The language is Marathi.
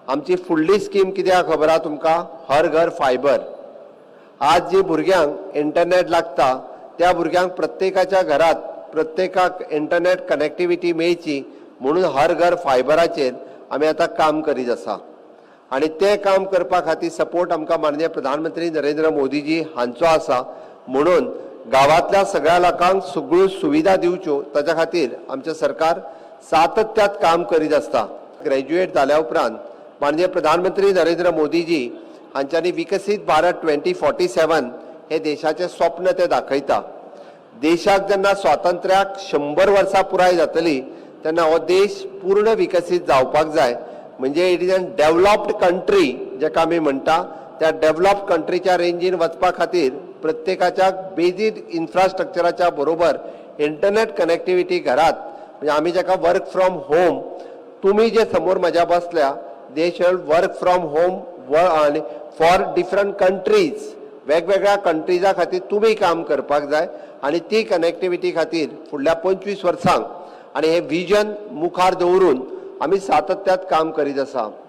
आमची फुडली स्कीम कित्याक खबर आहा तुमकां? हर घर फायबर. आज जी भुरग्यांक इंटरनेट लागता त्या भुरग्यांक प्रत्येकाच्या घरात प्रत्येकाक इंटरनेट कनेक्टिविटी मेळची म्हणून हर घर फायबराचेर आमी आतां काम करीत आसा. आणि ते काम करपा खातीर सपोर्ट आमकां माननीय प्रधानमंत्री नरेंद्र मोदीजी हांचो आसा. म्हणून गांवांतल्या सगळ्या लोकांक सगळ्यो सुविधा दिवच्यो ताच्या खातीर आमचें सरकार सातत्यात काम करीत आसता. ग्रॅज्युएट जाल्या उपरांत माननीय प्रधानमंत्री नरेंद्र मोदीजी हांच्यांनी विकसीत भारत 2047 हे देशाचें स्वप्न ते दाखयता. देशाक जेन्ना स्वातंत्र्याक 100 वर्सां पुराय जातली तेन्ना हो देश पूर्ण विकसीत जावपाक जाय. म्हणजे it is a developed country जेका आमी म्हणटा त्या डेव्हलप्ड कंट्रीच्या रेंजीन वचपा खातीर प्रत्येकाच्या बेजीक इन्फ्रास्ट्रक्चराच्या बरोबर इंटरनेट कनेक्टिविटी घरात म्हणजे आमी जेका वर्क फ्रॉम होम तुमी जे समोर म्हज्या बसल्या दे शॅल वर्क फ्रॉम होम आनी फॉर डिफरंट कंट्रीज वेगवेगळ्या कंट्रीजा खातीर तुमी काम करपाक जाय. आणि ती कनेक्टिविटी खातीर फुडल्या 25 वर्सांक आणि हे विजन मुखार दवरून आमी सातत्यात काम करीत आसा.